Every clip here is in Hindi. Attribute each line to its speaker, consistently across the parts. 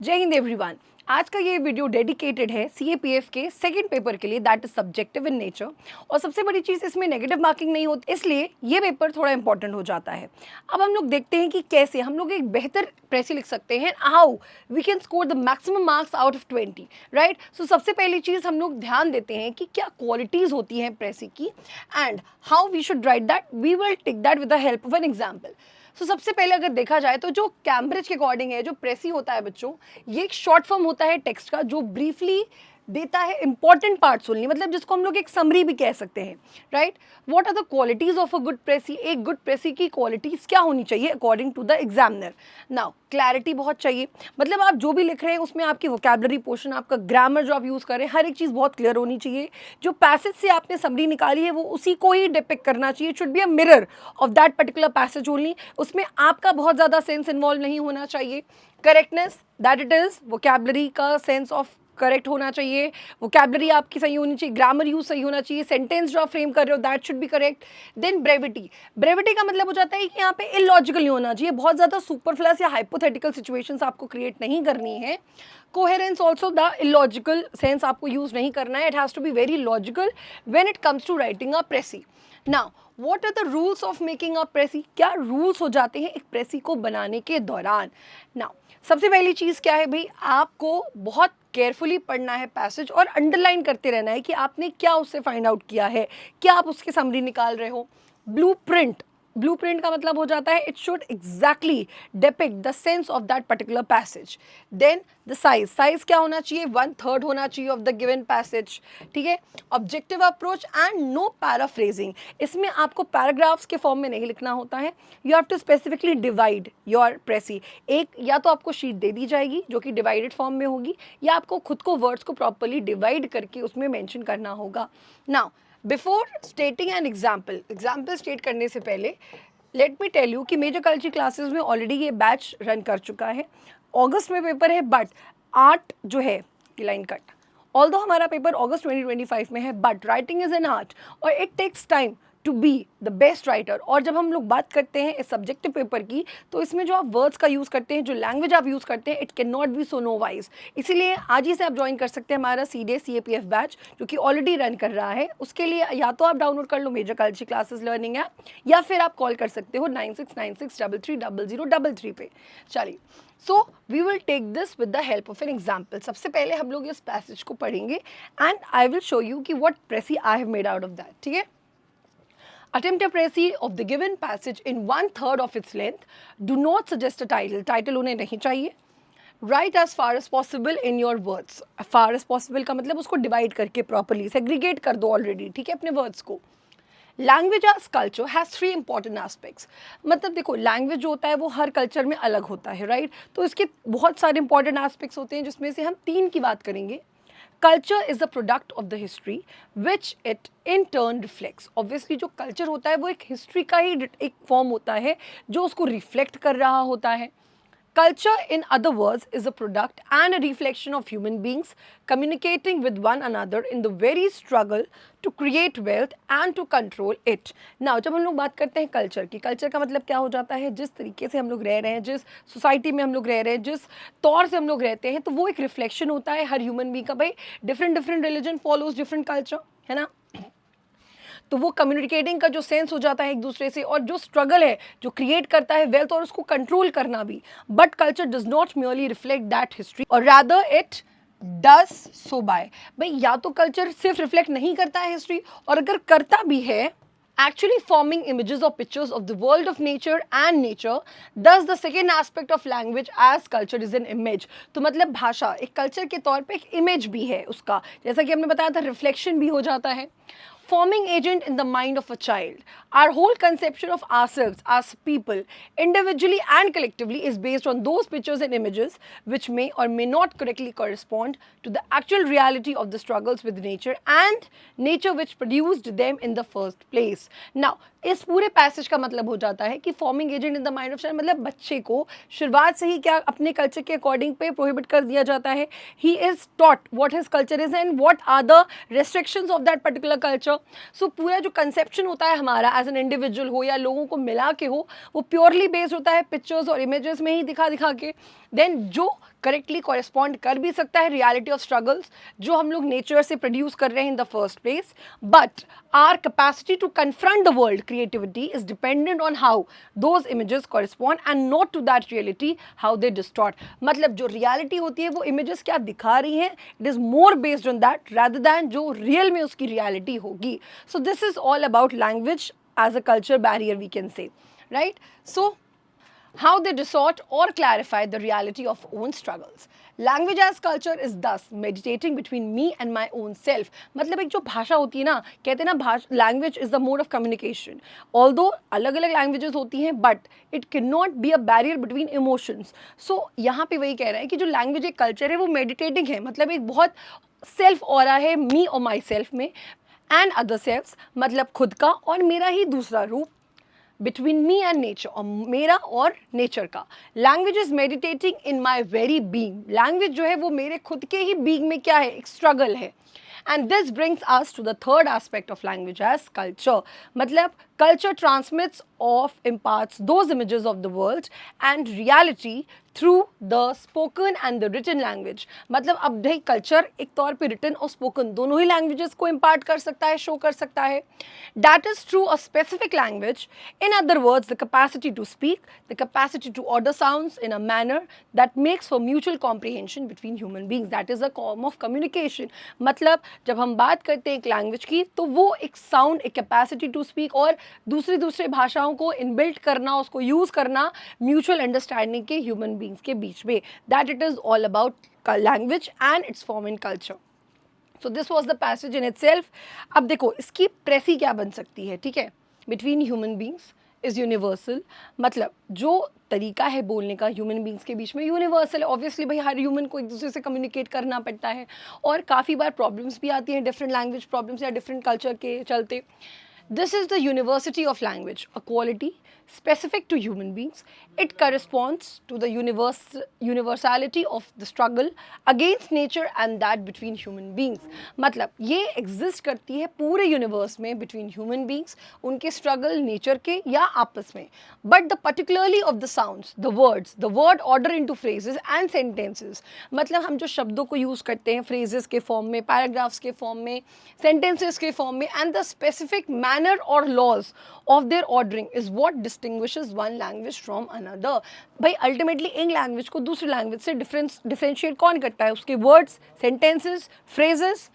Speaker 1: जय हिंद एवरीवन। आज का ये वीडियो डेडिकेटेड है सीएपीएफ के सेकंड पेपर के लिए, that is subjective in nature. और सबसे बड़ी चीज़, इसमें नेगेटिव मार्किंग नहीं होती, इसलिए ये पेपर थोड़ा इंपॉर्टेंट हो जाता है। अब हम लोग देखते हैं कि कैसे हम लोग एक बेहतर प्रेसी लिख सकते हैं, how we can score the maximum marks out of 20, right. So सबसे पहली चीज़ हम लोग ध्यान देते हैं कि क्या क्वालिटीज़ होती हैं प्रेसी की and how we should write that. We will take that with the help of an example. तो सबसे पहले अगर देखा जाए तो जो कैम्ब्रिज के अकॉर्डिंग है, जो प्रेसी होता है बच्चों, ये एक शॉर्ट फॉर्म होता है टेक्स्ट का, जो ब्रीफली देता है इंपॉर्टेंट पार्ट्स ओनली, मतलब जिसको हम लोग एक समरी भी कह सकते हैं, right. What are the qualities of a good precis? एक गुड प्रेसी की क्वालिटीज क्या होनी चाहिए according to the examiner? Now clarity बहुत चाहिए, मतलब आप जो भी लिख रहे हैं उसमें आपकी वोकैबुलरी पोर्शन, आपका ग्रामर जो आप यूज़ कर रहे हैं, हर एक चीज़ बहुत क्लियर होनी चाहिए। जो पैसेज से आपने समरी निकाली है वो उसी को ही डिपिक्ट करना चाहिए। It should be a mirror of that particular passage only. उसमें आपका बहुत ज़्यादा सेंस इन्वॉल्व नहीं होना चाहिए। Correctness, that it is vocabulary का सेंस ऑफ करेक्ट होना चाहिए, वोकैबुलरी आपकी सही होनी चाहिए, ग्रामर यूज सही होना चाहिए, सेंटेंस जो आप फ्रेम कर रहे हो that should be correct. Then brevity, brevity का मतलब हो जाता है कि यहाँ पे इलॉजिकल नहीं होना चाहिए, बहुत ज़्यादा सुपरफ्लस या हाइपोथेटिकल सिचुएशंस आपको क्रिएट नहीं करनी है। Coherence also, the illogical sense आपको यूज नहीं करना है, it has to be very logical when it comes to writing a precis. Now what are the rules of making a precis? क्या रूल्स हो जाते हैं एक प्रेसी को बनाने के दौरान? नाउ सबसे पहली चीज़ क्या है भाई, आपको बहुत केयरफुली पढ़ना है पैसेज और अंडरलाइन करते रहना है कि आपने क्या उससे फाइंड आउट किया है, क्या आप उसके समरी निकाल रहे हो। ब्लूप्रिंट, ब्लूप्रिंट का मतलब हो जाता है it should exactly depict the sense of that particular passage. Then the size, size क्या होना चाहिए? 1/3 होना चाहिए ऑफ द गिवन पैसेज, ठीक है। Objective approach and no paraphrasing, इसमें आपको पैराग्राफ्स के फॉर्म में नहीं लिखना होता है। You have to specifically divide your precis. एक या तो आपको शीट दे दी जाएगी जो कि डिवाइडेड फॉर्म में होगी, या आपको खुद को वर्ड्स को प्रॉपरली डिवाइड करके उसमें मेंशन करना होगा। Now before स्टेटिंग an example state करने से पहले लेट मी टेल यू कि मेजर कल्चर क्लासेस में ऑलरेडी ये बैच रन कर चुका है। अगस्त में पेपर है, बट आर्ट जो है, ये लाइन कट, ऑल्दो हमारा पेपर अगस्त 2025 में है, but writing is an art और it takes time to be the best writer. और जब हम लोग बात करते हैं इस सब्जेक्टिव पेपर की, तो इसमें जो आप वर्ड्स का यूज़ करते हैं, जो लैंग्वेज आप यूज़ करते हैं, it can not be so novice. इसीलिए आज ही से आप ज्वाइन कर सकते हैं हमारा CDA CAPF बैच, जो कि ऑलरेडी रन कर रहा है। उसके लिए या तो आप डाउनलोड कर लो major culture classes learning app, या फिर आप कॉल कर सकते हो 9696330033 पे। चलिए, so we will take this with the help of an example. सबसे पहले हम लोग इस पैसेज को पढ़ेंगे and I will show you कि what precis I have made out of that, ठीक है। Attempt a précis of the given passage in 1/3 of its length. Do not suggest a title. Title उन्हें नहीं चाहिए. Write as far as possible in your words. Far as possible का मतलब उसको डिवाइड करके प्रॉपरली सेग्रीगेट कर दो ऑलरेडी, ठीक है, अपने वर्ड्स को। Language as culture has 3 important aspects. मतलब देखो, लैंग्वेज जो होता है वो हर कल्चर में अलग होता है, राइट। तो इसके बहुत सारे इंपॉर्टेंट एस्पेक्ट्स होते हैं, जिसमें से हम 3 की बात करेंगे। Culture is the product of the history which it in turn reflects. Obviously जो कल्चर होता है वो एक हिस्ट्री का ही एक फॉर्म होता है जो उसको रिफ्लेक्ट कर रहा होता है। Culture, in other words, is a product and a reflection of human beings communicating with one another in the very struggle to create wealth and to control it. Now, जब हम लोग बात करते हैं कल्चर की, कल्चर का मतलब क्या हो जाता है? जिस तरीके से हम लोग रह रहे हैं, जिस सोसाइटी में हम लोग रह रहे हैं, जिस तौर से हम लोग रहते हैं, तो वो एक रिफ्लेक्शन होता है हर ह्यूमन बीइंग का। भाई different religion follows different culture, है ना। तो वो कम्युनिकेटिंग का जो सेंस हो जाता है एक दूसरे से, और जो स्ट्रगल है जो क्रिएट करता है वेल्थ और उसको कंट्रोल करना भी। But culture does not merely reflect that history और rather it does so by. भाई या तो कल्चर सिर्फ रिफ्लेक्ट नहीं करता है हिस्ट्री, और अगर करता भी है, actually forming images or pictures of the world of nature and nature. Thus the second aspect of language as culture is an image. तो मतलब भाषा एक कल्चर के तौर पे एक इमेज भी है उसका, जैसा कि हमने बताया था, रिफ्लेक्शन भी हो जाता है। Forming agent in the mind of a child. Our whole conception of ourselves as people, individually and collectively, is based on those pictures and images which may or may not correctly correspond to the actual reality of the struggles with nature and nature which produced them in the first place. Now, इस पूरे पैसेज का मतलब हो जाता है कि forming agent in the mind of child, मतलब बच्चे को शुरुआत से ही क्या अपने कल्चर के अकॉर्डिंग पे प्रोहिबिट कर दिया जाता है। He is taught what his culture is and what are the restrictions of that particular culture. So पूरा जो कंसेप्शन होता है हमारा एज एन इंडिविजुअल हो या लोगों को मिला के हो, वो प्योरली बेस्ड होता है पिक्चर्स और इमेजेस में ही दिखा के। देन जो करेक्टली कॉरेस्पॉन्ड कर भी सकता है रियलिटी ऑफ स्ट्रगल्स जो हम लोग नेचर से प्रोड्यूस कर रहे हैं in the first place, but our capacity to confront the world creativity is dependent on how those images correspond and not to that reality how they distort. मतलब जो रियलिटी होती है वो इमेजेस क्या दिखा रही हैं, it is more based on that rather than जो रियल में उसकी रियलिटी होगी। So this is all about language as a culture barrier, we can say, right? So how they distort or clarify the reality of own struggles. Language as culture is thus meditating between me and my own self. मतलब एक जो भाषा होती है ना, कहते हैं ना language is the mode of communication. Although अलग अलग languages होती हैं but it cannot be a barrier between emotions. So यहाँ पे वही कह रहा है कि जो language एक culture है वो meditating है, मतलब एक बहुत self aura है me और myself में, एंड अदर सेल्फ्स मतलब खुद का और मेरा ही दूसरा रूप, बिटवीन मी एंड नेचर, और मेरा और नेचर का। Language is meditating in my very being. Language जो है वो मेरे खुद के ही बीइंग में क्या है, एक स्ट्रगल है। And this brings us to the third aspect of language as culture. मतलब culture transmits or imparts those images of the world and reality through the spoken and the written language. मतलब अब भाई कल्चर एक तौर पे रिटन और स्पोकन दोनों ही लैंग्वेजेस को इम्पार्ट कर सकता है, शो कर सकता है। That is through a specific language, in other words the capacity to speak, the capacity to order sounds in a manner that makes for mutual comprehension between human beings. That is a form of communication. मतलब जब हम बात करते हैं एक लैंग्वेज की तो वो एक साउंड, एक कैपेसिटी टू स्पीक और दूसरी भाषाओं को इनबिल्ट करना, उसको यूज़ करना म्यूचुअल अंडरस्टैंडिंग के ह्यूमन बींग्स के बीच में। That it is all about language and it's form in culture. So this was the passage in itself. अब देखो इसकी प्रेसी क्या बन सकती है, ठीक है, between human beings is universal. मतलब जो तरीका है बोलने का ह्यूमन बींग्स के बीच में यूनिवर्सल है। ऑब्वियसली भाई हर ह्यूमन को एक दूसरे से कम्युनिकेट करना पड़ता है और काफ़ी बार प्रॉब्लम्स भी आती हैं डिफरेंट लैंग्वेज प्रॉब्लम्स या डिफरेंट कल्चर के चलते। This is the university of language, a quality specific to human beings. It corresponds to the universality of the struggle against nature and that between human beings. मतलब ये exist करती है पूरे universe में between human beings, उनके struggle nature के या आपस में. But the particularly of the sounds, the words, the word order into phrases and sentences. मतलब हम जो शब्दों को use करते हैं phrases के form में, paragraphs के form में, sentences के form में, and the specific manner or laws of their ordering is what distinguishes one language from another. भाई ultimately एक language को दूसरी language से differentiate कौन करता है? उसके words, sentences, phrases.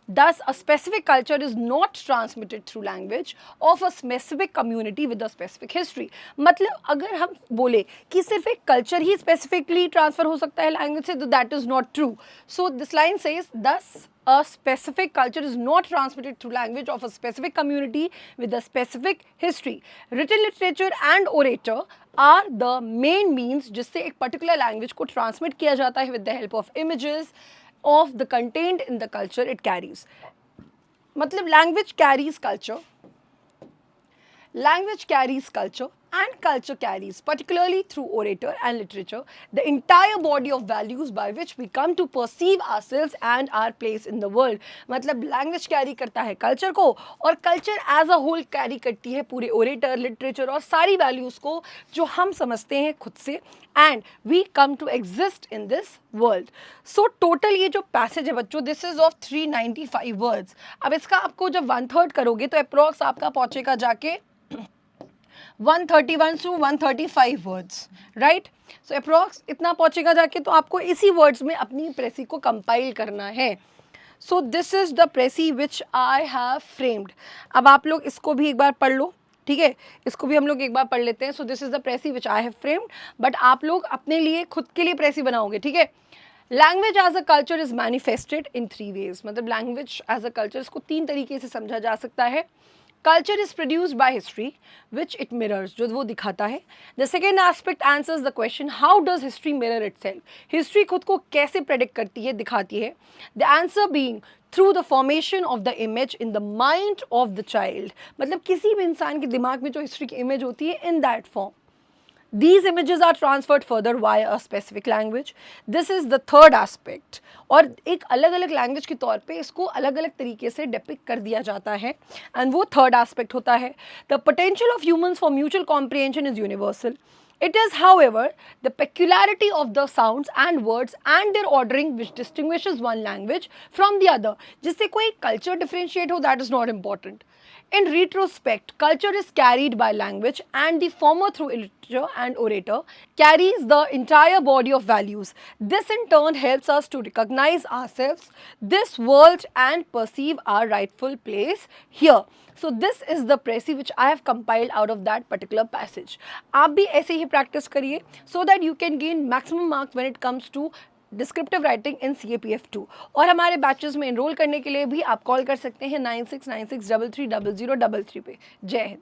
Speaker 1: Thus, a specific culture is not transmitted through language of a specific community with a specific history. मतलब अगर हम बोले कि सिर्फ एक culture ही specifically transfer हो सकता है language से, तो that is not true. So this line says, thus a specific culture is not transmitted through language of a specific community with a specific history. Written literature and orator are the main means जिससे एक particular language को transmit किया जाता है with the help of images of the contained in the culture it carries. मतलब language carries culture, language carries culture and culture carries, particularly through orator and literature, the entire body of values by which we come to perceive ourselves and our place in the world. मतलब language carry करता है culture को और culture as a whole carry करती है पूरे orator, literature और सारी values को जो हम समझते हैं खुद से, and we come to exist in this world. So total ये जो passage है बच्चों, this is of 395 words. अब इसका आपको जब 1/3 करोगे तो approx आपका पहुँचेगा जाके 131 to 135 words, right? So approx इतना पहुँचेगा जाके, तो आपको इसी words में अपनी प्रेसी को compile करना है. So this is the प्रेसी which I have framed. अब आप लोग इसको भी एक बार पढ़ लो, ठीक है, इसको भी हम लोग एक बार पढ़ लेते हैं. So this is the प्रेसी which I have framed, but आप लोग अपने लिए खुद के लिए प्रेसी बनाओगे, ठीक है. Language as a culture is manifested in 3 ways. मतलब लैंग्वेज एज अ कल्चर इसको 3 तरीके से समझा जा सकता है. Culture is produced by history, which it mirrors, जो वो दिखाता है. The second aspect answers the question, how does history mirror itself? History खुद को कैसे predict करती है, दिखाती है. The answer being through the formation of the image in the mind of the child. मतलब किसी भी इंसान के दिमाग में जो history की image होती है, in that form. These images are transferred further via a specific language. This is the third aspect. और एक अलग अलग लैंग्वेज के तौर पे इसको अलग अलग तरीके से डिपिक्ट कर दिया जाता है, एंड वो थर्ड एस्पेक्ट होता है. The potential of humans for mutual comprehension is universal. It is, however, the peculiarity of the sounds and words and their ordering which distinguishes one language from the other. जिससे कोई culture differentiate हो, that is not important. In retrospect, culture is carried by language, and the former through literature and orator carries the entire body of values. This in turn helps us to recognize ourselves, this world, and perceive our rightful place here. So this is the précis which I have compiled out of that particular passage. आप भी ऐसे ही practice करिए so that you can gain maximum marks when it comes to descriptive writing in CAPF2। और हमारे बैचेस में एनरोल करने के लिए भी आप कॉल कर सकते हैं 9696330033 पे। जय हिंद।